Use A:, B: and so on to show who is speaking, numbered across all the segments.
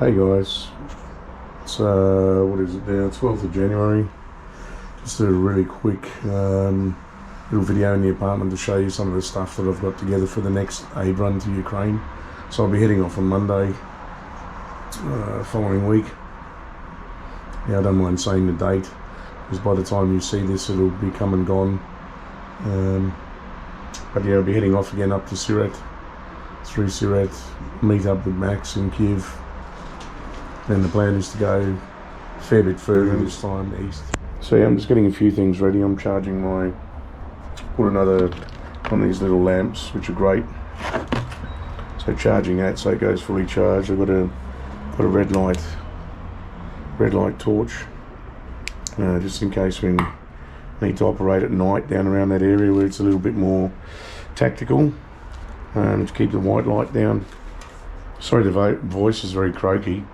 A: Hey guys, it's what is it now, 12th of January. Just a really quick little video in the apartment to show you some of the stuff that I've got together for the next aid run to Ukraine. So I'll be heading off on Monday following week. Yeah, I don't mind saying the date, because by the time you see this it'll be come and gone. But yeah, I'll be heading off again up to Siret, through Siret, meet up with Max in Kyiv. Then the plan is to go a fair bit further this time east. So yeah, I'm just getting a few things ready. I'm charging put another one of these little lamps, which are great. So charging that so it goes fully charged. I've got a red light torch, just in case we need to operate at night down around that area where it's a little bit more tactical, to keep the white light down. Sorry, the voice is very croaky.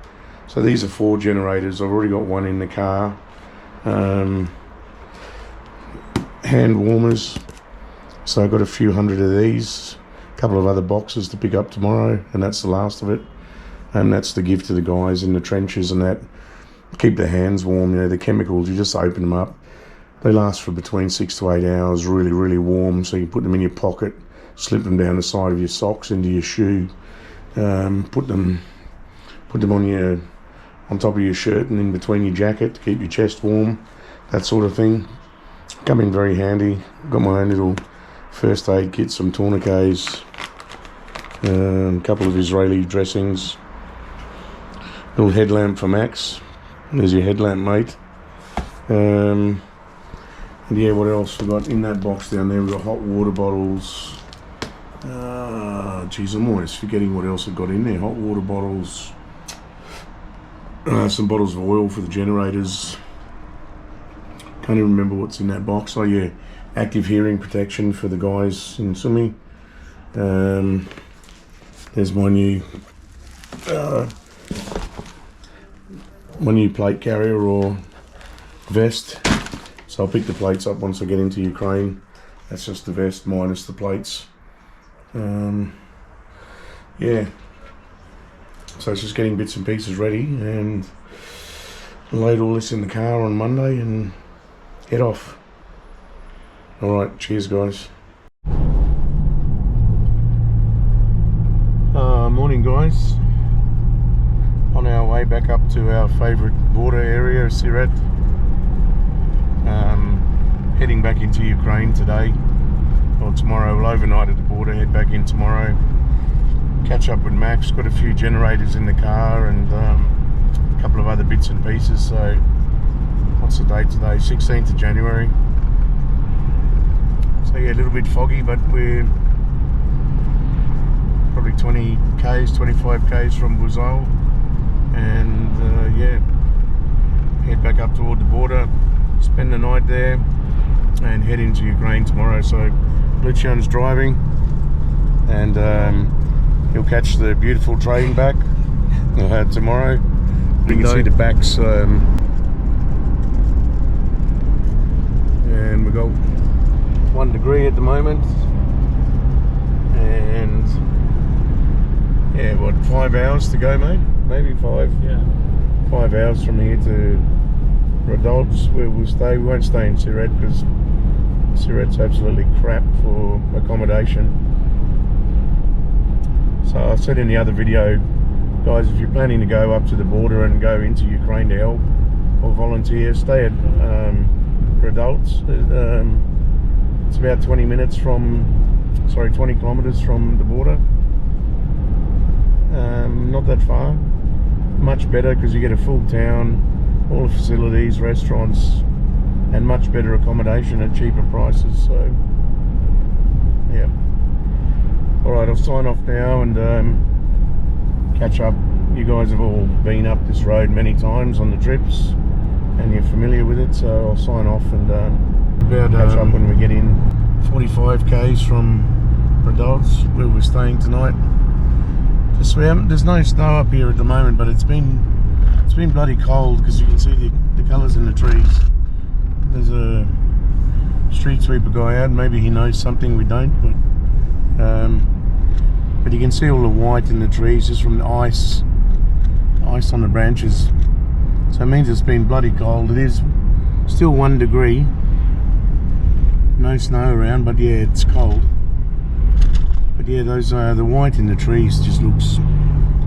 A: So these are 4 generators. I've already got one in the car. Hand warmers. So I've got a few hundred of these. A couple of other boxes to pick up tomorrow, and that's the last of it. And that's to give to the guys in the trenches and that. Keep their hands warm. You know, the chemicals, you just open them up. They last for between 6 to 8 hours, really, really warm. So you put them in your pocket, slip them down the side of your socks into your shoe. Put them on top of your shirt and in between your jacket to keep your chest warm, that sort of thing. Come in very handy. Got my own little first aid kit, some tourniquets, a couple of Israeli dressings, little headlamp for Max. There's your headlamp, mate. And yeah, what else we got in that box down there? We've got hot water bottles. Geez, I'm always forgetting what else I've got in there. Hot water bottles. Some bottles of oil for the generators. Can't even remember what's in that box. Oh yeah, active hearing protection for the guys in Sumy. There's my new plate carrier or vest. So I'll pick the plates up once I get into Ukraine. That's just the vest minus the plates. Yeah. So it's just getting bits and pieces ready and load all this in the car on Monday and head off. Alright, cheers guys. Morning guys. On our way back up to our favourite border area, Siret. Heading back into Ukraine today or tomorrow. We'll overnight at the border, head back in tomorrow. Catch up with Max, got a few generators in the car and a couple of other bits and pieces. So what's the date today? 16th of January. So yeah, a little bit foggy, but we're probably 20 k's, 25 k's from Buzal, and yeah, head back up toward the border, spend the night there and head into Ukraine tomorrow. So Lucian's driving and he'll catch the beautiful train back tomorrow. You can see the backs, and we got 1 degree at the moment, and yeah, what, 5 hours to go, mate? Maybe 5.
B: Yeah.
A: 5 hours from here to Radolts, where we'll stay. We won't stay in Siret because Siret's absolutely crap for accommodation. So I said in the other video, guys, if you're planning to go up to the border and go into Ukraine to help or volunteer, stay at Radolts. It's about 20 kilometres from the border. Not that far. Much better because you get a full town, all the facilities, restaurants, and much better accommodation at cheaper prices. So yeah. Alright, I'll sign off now and catch up. You guys have all been up this road many times on the trips and you're familiar with it, so I'll sign off and catch up when we get in. 45 k's from Radolts, where we're staying tonight. There's no snow up here at the moment, but it's been bloody cold because you can see the colours in the trees. There's a street sweeper guy out, maybe he knows something we don't, but you can see all the white in the trees just from the ice ice on the branches. So it means it's been bloody cold. It is still 1 degree. No snow around, but yeah, it's cold. But yeah, those the white in the trees just looks,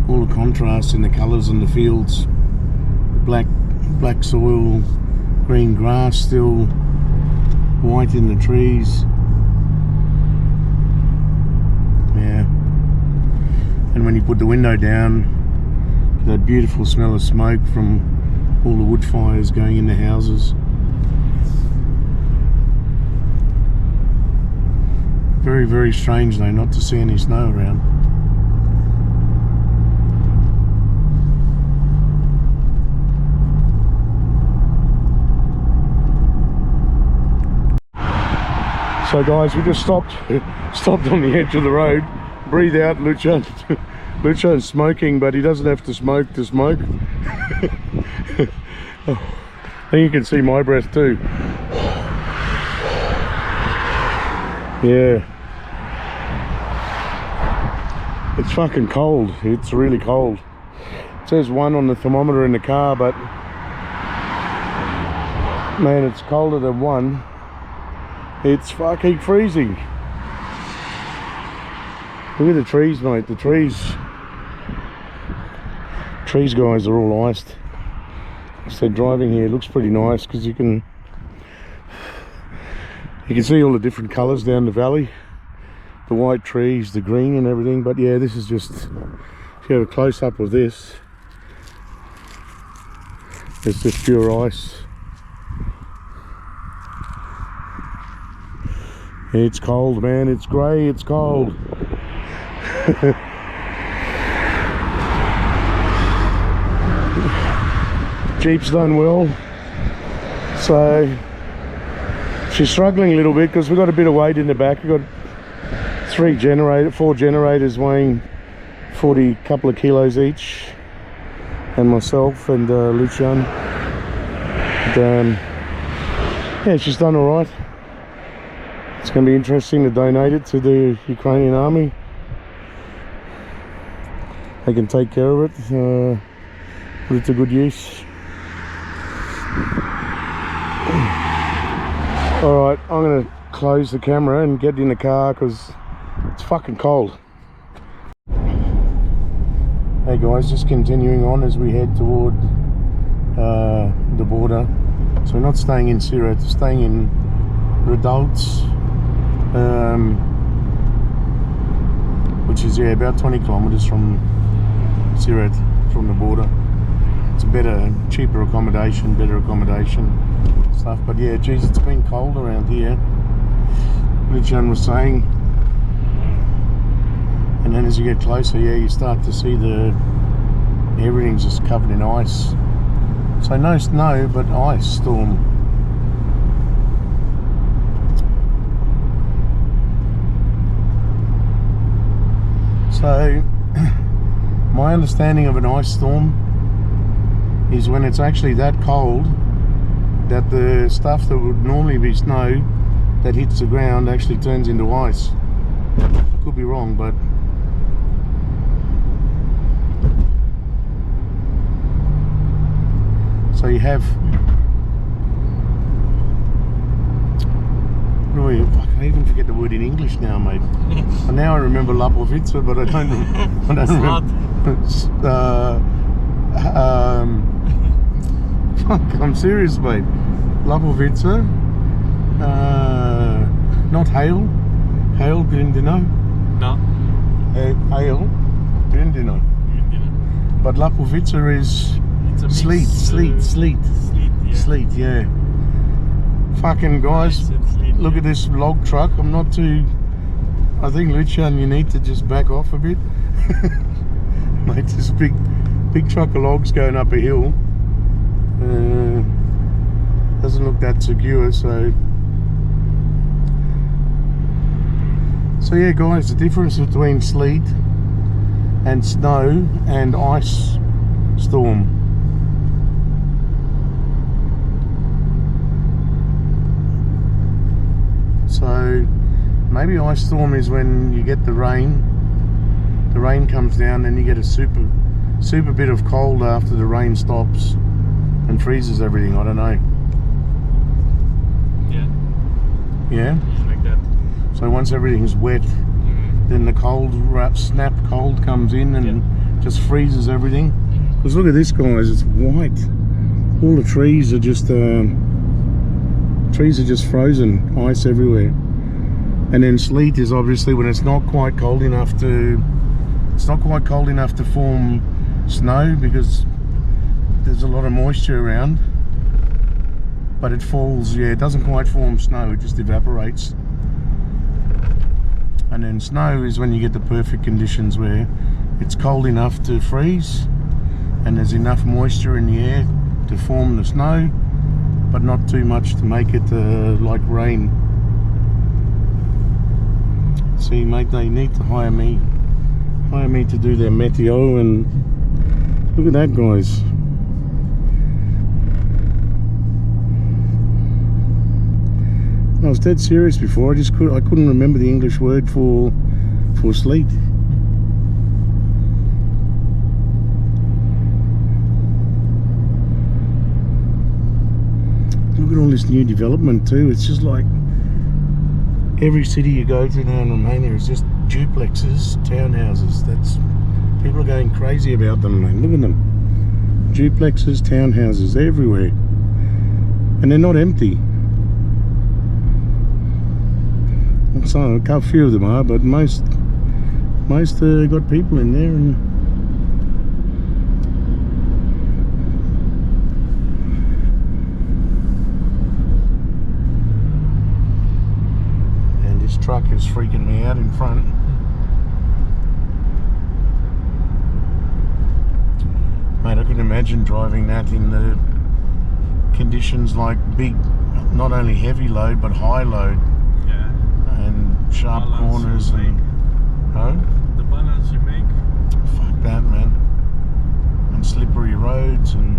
A: all the contrast in the colours in the fields. The black soil, green grass, still white in the trees. Yeah. And when you put the window down, that beautiful smell of smoke from all the wood fires going in the houses. Very, very strange though not to see any snow around. So guys, we just stopped on the edge of the road. Breathe out, Luchan. Luchan's smoking, but he doesn't have to smoke to smoke. I think you can see my breath too. Yeah. It's fucking cold. It's really cold. It says 1 on the thermometer in the car, but man, it's colder than 1. It's fucking freezing. Look at the trees, mate. The trees guys are all iced. So driving here looks pretty nice because you can see all the different colours down the valley. The white trees, the green and everything. But yeah, this is just, if you have a close up of this, it's just pure ice. It's cold, man. It's grey, it's cold. Jeep's done well, so she's struggling a little bit because we've got a bit of weight in the back. We've got 4 generators weighing 40 couple of kilos each, and myself and Luchan. Yeah, she's done all right. It's going to be interesting to donate it to the Ukrainian army. They can take care of it, put it to good use. Alright, I'm going to close the camera and get in the car because it's fucking cold. Hey guys, just continuing on as we head toward the border. So we're not staying in Siret, we're staying in Redouts, which is about 20 kilometres from Siret, from the border. It's a better, cheaper accommodation, better accommodation stuff. But yeah, geez, it's been cold around here. Nizhyn was saying. And then as you get closer, yeah, you start to see everything's just covered in ice. So no snow, but ice storm. So my understanding of an ice storm is when it's actually that cold that the stuff that would normally be snow that hits the ground actually turns into ice. I could be wrong, but so you have, I even forget the word in English now, mate. And now I remember Lapovica, but I don't remember. Fuck, I'm serious, mate. Lapovica, not hail. Hail, Grindino.
B: No.
A: Hail, Grindino. But Lapovica is sleet, yeah. Sleet, yeah. Fucking guys, look at this log truck. I'm not too, I think Luchan, you need to just back off a bit. Mate, this big truck of logs going up a hill. Doesn't look that secure, so yeah guys, the difference between sleet and snow and ice storm. So maybe ice storm is when you get the rain comes down and you get a super super bit of cold after the rain stops and freezes everything. I don't know. Yeah?
B: It's like that.
A: So once everything's wet, then the cold snap cold comes in and just freezes everything. Because look at this, guys, it's white. All the trees are just frozen, ice everywhere. And then sleet is obviously when it's not quite cold enough to form snow, because there's a lot of moisture around. But it falls, yeah, it doesn't quite form snow, it just evaporates. And then snow is when you get the perfect conditions where it's cold enough to freeze and there's enough moisture in the air to form the snow, but not too much to make it like rain. See, mate, they need to hire me to do their meteo, and look at that, guys. I was dead serious before. I couldn't remember the English word for sleet. Look at all this new development too. It's just like every city you go to now in Romania is just duplexes, townhouses. People are going crazy about them, man. Look at them. Duplexes, townhouses everywhere, and they're not empty. So a few of them are, but most got people in there. And this truck is freaking me out in front. Mate, I can imagine driving that in the conditions like big, not only heavy load but high load. And sharp corners and
B: the balance you make.
A: Fuck that, man. And slippery roads and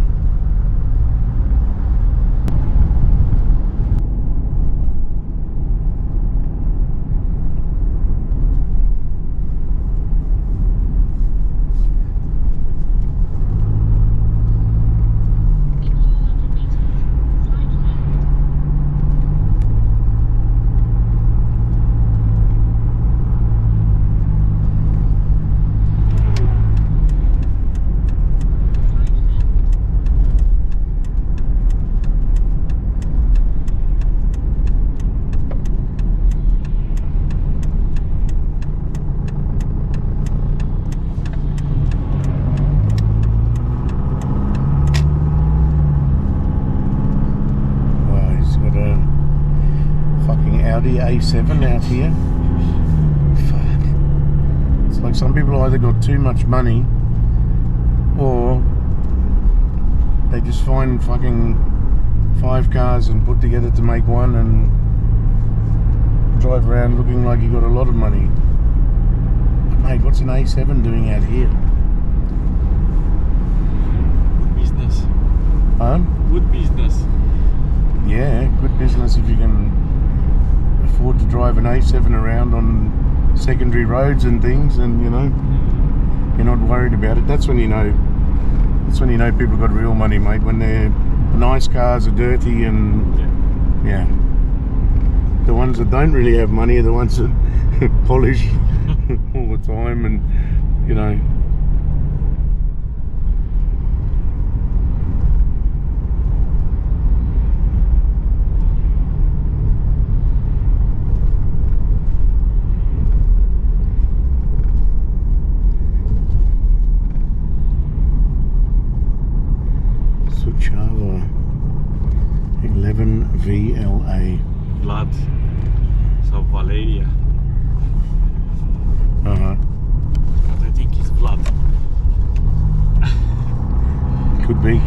A: Audi A7 out here. Fuck. It's like some people either got too much money or they just find fucking 5 cars and put together to make one and drive around looking like you got a lot of money. But mate, what's an A7 doing out here?
B: Good business.
A: Huh?
B: Good business.
A: Yeah, good business if you can afford to drive an A7 around on secondary roads and things, and you know, you're not worried about it. That's when you know people got real money, mate, when their nice cars are dirty and yeah. The ones that don't really have money are the ones that polish all the time, and you know. Suchava 11 VLA.
B: Blood. So Valeria.
A: Uh-huh.
B: But I think it's blood.
A: Could be.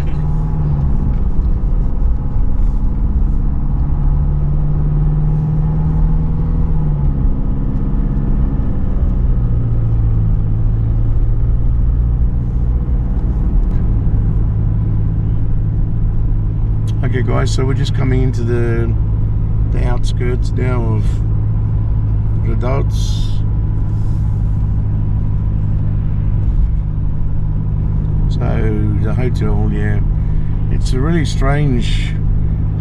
A: Okay guys, so we're just coming into the outskirts now of Radouts. the hotel, yeah. It's a really strange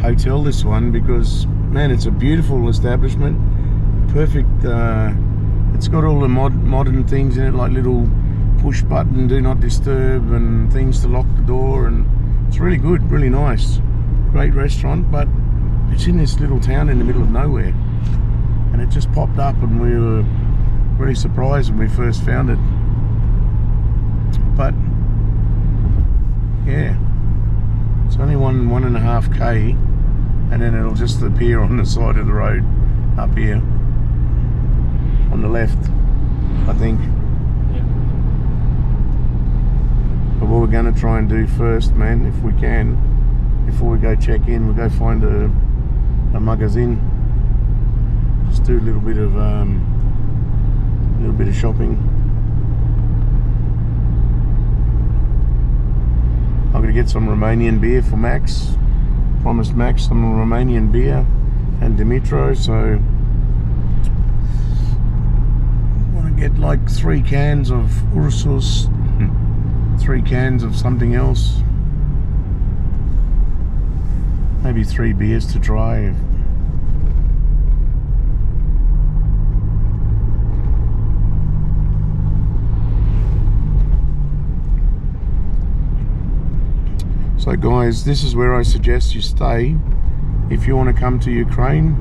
A: hotel, this one, because, man, it's a beautiful establishment. Perfect. It's got all the modern things in it, like little push button, do not disturb, and things to lock the door, and it's really good, really nice. Great restaurant, but it's in this little town in the middle of nowhere. And it just popped up, and we were really surprised when we first found it. But yeah, it's only 1.5k, and then it'll just appear on the side of the road up here on the left, I think.
B: Yeah.
A: But what we're going to try and do first, man, if we can, before we go check in, we'll go find a magazine. Just do a little bit of shopping. I'm going to get some Romanian beer for Max. Promised Max some Romanian beer and Dimitro, so I want to get like 3 cans of Ursus, 3 cans of something else, maybe 3 beers to try. So guys, this is where I suggest you stay if you want to come to Ukraine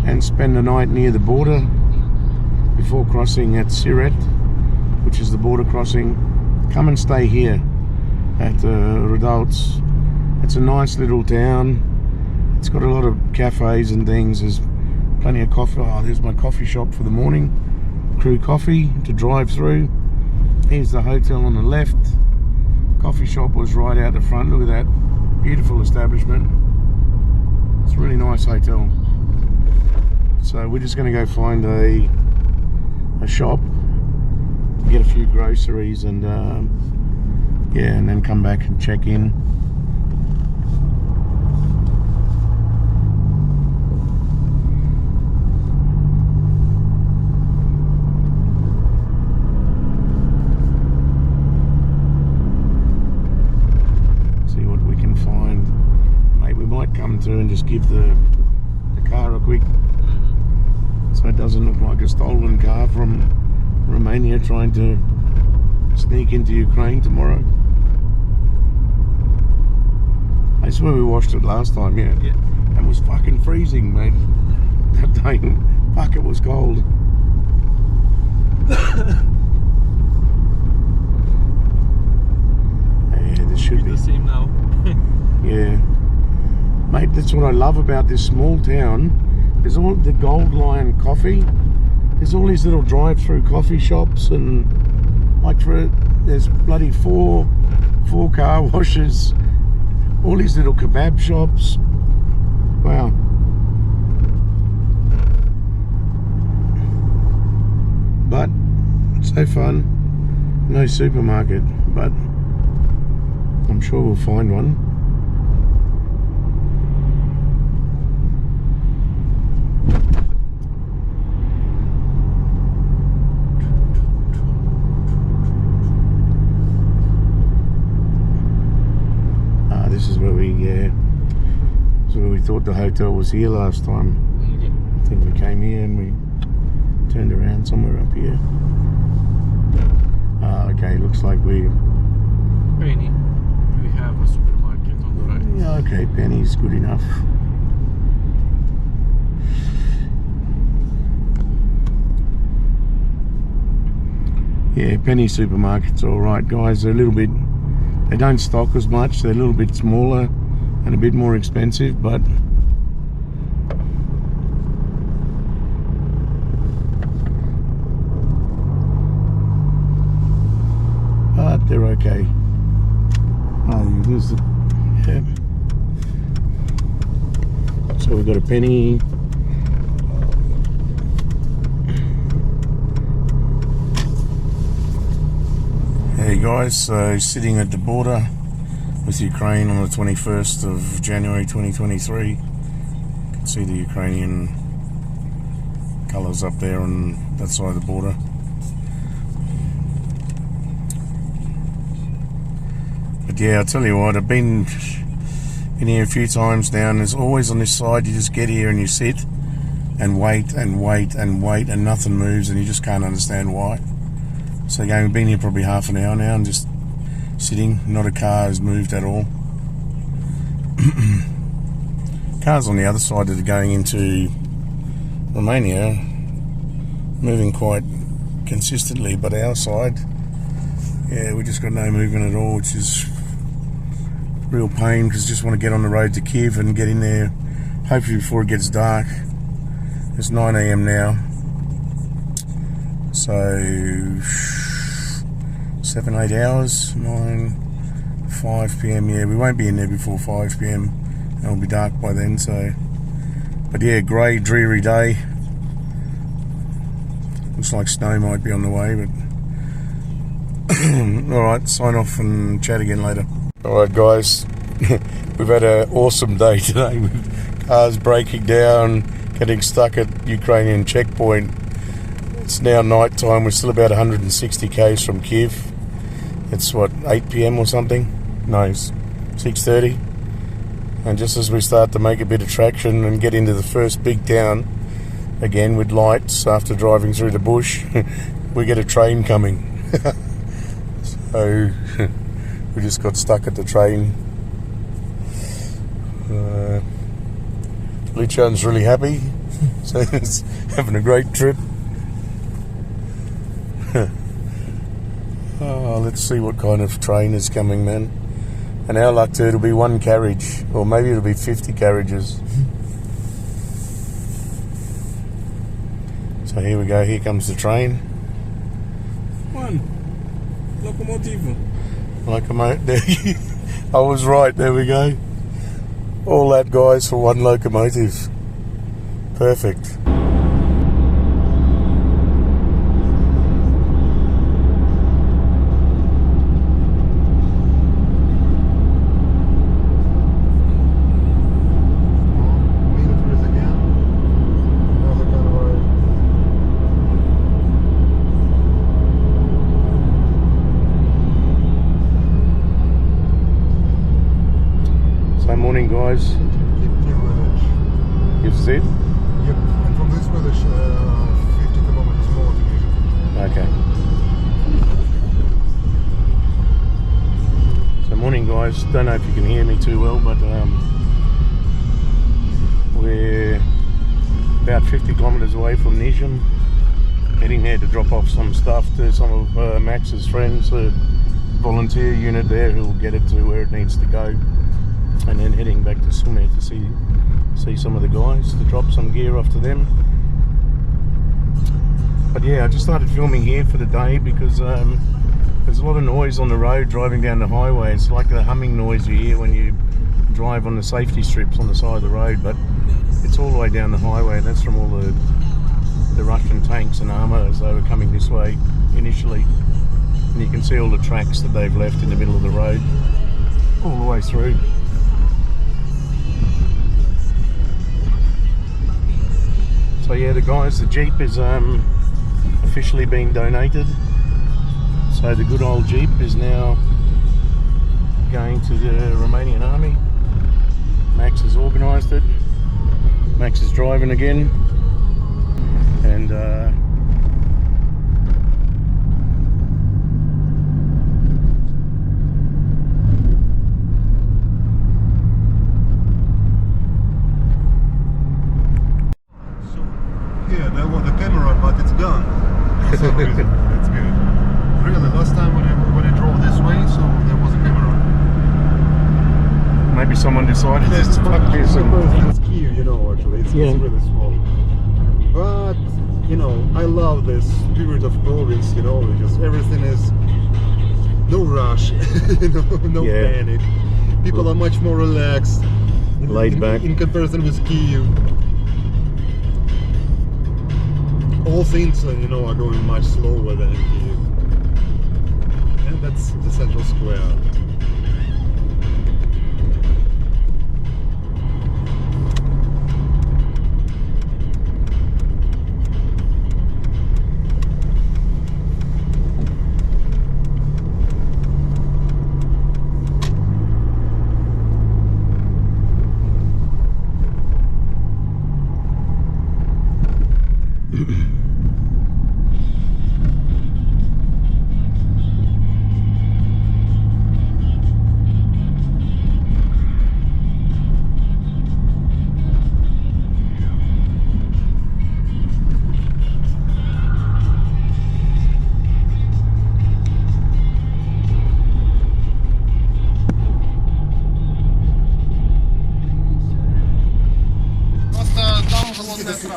A: and spend the night near the border before crossing at Siret, which is the border crossing. Come and stay here at Redouts. It's a nice little town. It's got a lot of cafes and things. There's plenty of coffee. Oh, there's my coffee shop for the morning. Crew coffee to drive through. Here's the hotel on the left. Coffee shop was right out the front. Look at that beautiful establishment. It's a really nice hotel. So we're just going to go find a shop, get a few groceries, and yeah, and then come back and check in. Come through and just give the car a quick, so it doesn't look like a stolen car from Romania trying to sneak into Ukraine tomorrow. I swear we watched it last time, yeah. And it was fucking freezing, mate. That day, fuck, it was cold. Yeah, this should be
B: the same now.
A: Yeah. Mate, that's what I love about this small town. There's all the Gold Lion coffee. There's all these little drive-through coffee shops, and like there's bloody four car washes. All these little kebab shops. Wow. But so fun. No supermarket, but I'm sure we'll find one. This is where we thought the hotel was here last time.
B: Yeah.
A: I think we came here and we turned around somewhere up here. Okay, looks like
B: Penny. We have a supermarket on the right.
A: Yeah, okay, Penny's good enough. Yeah, Penny supermarket's alright, guys. They're a little bit, they don't stock as much, they're a little bit smaller and a bit more expensive, but they're okay. Oh, here's the, yeah. So we've got a Penny. Hey guys, so sitting at the border with Ukraine on the 21st of January 2023. You can see the Ukrainian colours up there on that side of the border. But yeah, I'll tell you what, I've been in here a few times now, and there's always on this side, you just get here and you sit and wait and wait and wait and nothing moves, and you just can't understand why. So again, we've been here probably half an hour now and just sitting, not a car has moved at all. Cars on the other side that are going into Romania moving quite consistently, but our side, yeah, we just got no movement at all, which is real pain, because just want to get on the road to Kyiv and get in there hopefully before it gets dark. It's 9 AM now, so 7-8 hours, 5 PM, yeah, we won't be in there before 5 PM, and it'll be dark by then. So, but yeah, grey, dreary day. Looks like snow might be on the way, but alright, sign off and chat again later. Alright guys, we've had an awesome day today with cars breaking down, getting stuck at Ukrainian checkpoint. It's now night time, we're still about 160 k's from Kyiv. It's what, 8 PM or something? No, it's 6:30. And just as we start to make a bit of traction and get into the first big town again with lights after driving through the bush, we get a train coming. So we just got stuck at the train. Lichan's really happy, so he's having a great trip. Oh, let's see what kind of train is coming, man. And our luck too, it'll be one carriage, or maybe it'll be 50 carriages. So here we go, here comes the train.
B: One. Locomotive.
A: I was right, there we go. All that, guys, for one locomotive. Perfect. Morning, guys. Is it?
C: Yep, and from this village, 50 kilometers more to Nizhyn.
A: Okay. So morning, guys. Don't know if you can hear me too well, but we're about 50 kilometers away from Nizhyn, heading there to drop off some stuff to some of Max's friends, the volunteer unit there, who'll get it to where it needs to go. And then heading back to Sumy to see some of the guys, to drop some gear off to them. But yeah, I just started filming here for the day because there's a lot of noise on the road driving down the highway. It's like the humming noise you hear when you drive on the safety strips on the side of the road, but it's all the way down the highway, and that's from all the Russian tanks and armour as they were coming this way initially. And you can see all the tracks that they've left in the middle of the road all the way through. So yeah, the guys, the Jeep is officially being donated. So the good old Jeep is now going to the Romanian army. Max has organised it. Max is driving again. And
C: Yeah, there was a camera, but it's gone. For some reason. That's good. Really, last time when I drove this way, so there was a camera.
A: maybe someone decided just to fuck this.
C: It's Kyiv, you know, actually. It's really small. But, you know, I love this spirit of province, you know, just everything is no rush, you know, no panic. People are much more relaxed.
A: Laid back.
C: In comparison with Kyiv. All things, you know, are going much slower than in Kyiv. And that's the central square.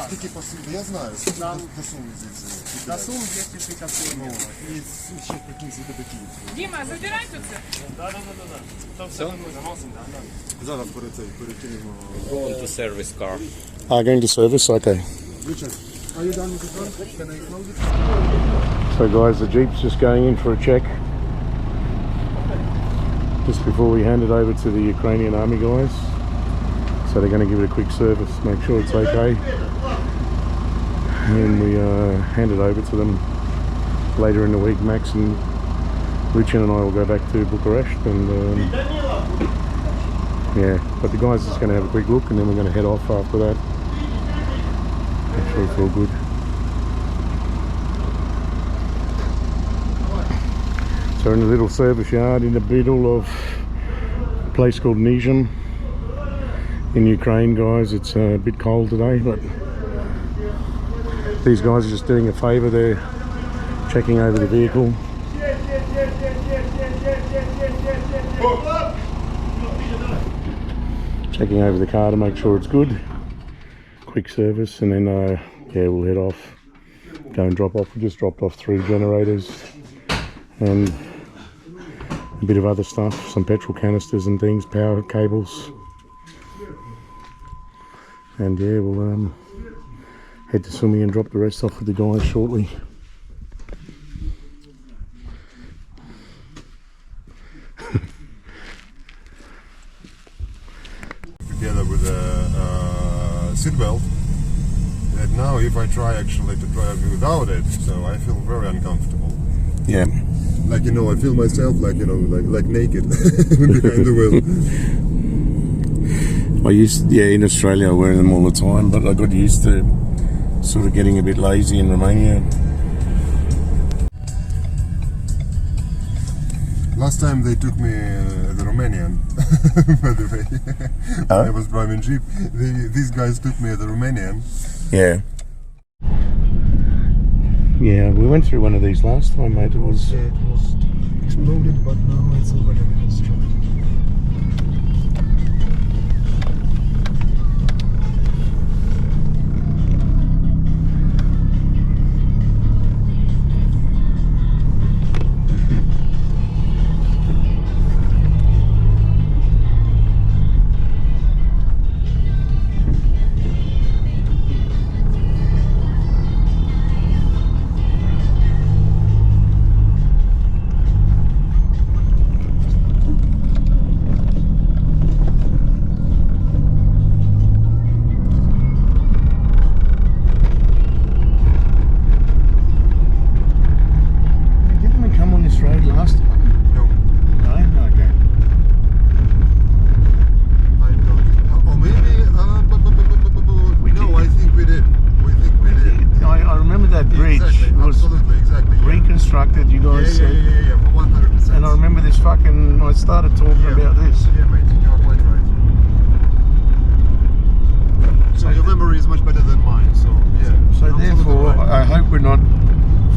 C: Скільки посилки? Я знаю, скільки до Суми звідси.
D: До Сум 260 кілометрів.
C: І ще прикинься до Києва.
D: Діма, забирай тут це.
C: Зараз перекинемо.
E: Going to service car.
A: Going to service, okay.
C: Richard, are you done with the front? Can I close it?
A: So guys, the Jeep's just going in for a check. Just before we hand it over to the Ukrainian army guys. So they're going to give it a quick service, make sure it's okay. And we hand it over to them later in the week. Max and Richard and I will go back to Bucharest and yeah, but the guys are just going to have a quick look and then we're going to head off after that. Make sure it's all good. So we're in a little service yard in the middle of a place called Nizhyn in Ukraine, guys. It's a bit cold today, but these guys are just doing a favour. They're checking over the vehicle. Checking over the car to make sure it's good. Quick service, and then yeah, we'll head off. Go and drop off. We just dropped off 3 generators and a bit of other stuff, some petrol canisters and things, power cables. And yeah, we'll head to Sumy and drop the rest off with the guys shortly.
C: Together with a seatbelt. And now if I try actually to drive without it, so I feel very uncomfortable.
A: Yeah.
C: Like, you know, I feel myself like, you know, like naked behind the wheel.
A: I used, yeah, in Australia I wear them all the time, but I got used to sort of getting a bit lazy in Romania.
C: Last time they took me the Romanian, by the way. When I was driving Jeep, these guys took me the Romanian.
A: Yeah. Yeah, we went through one of these last time, mate. It was
C: exploded, but now it's already destroyed.
A: Reconstructed, you guys said.
C: Yeah, 100%.
A: And I remember this fucking, I started talking about this.
C: Yeah, mate, you're quite right. So your memory is much better than mine, so yeah.
A: So therefore, right. I hope we're not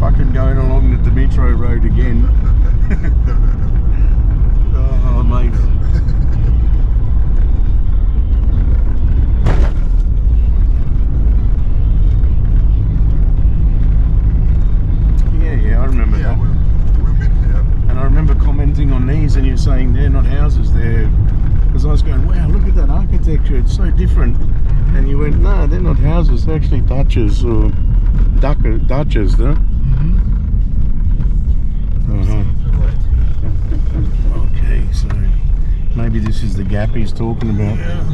A: fucking going along the Dmitro Road again.
C: No.
A: Oh, mate. Yeah, I remember that.
C: We've been here.
A: And I remember commenting on these and you saying they're not houses, they're... Because I was going, wow, look at that architecture, it's so different. And you went, no, they're not houses, they're actually Dutches or Dutches, no? Okay, so maybe this is the gap he's talking about.
C: Yeah,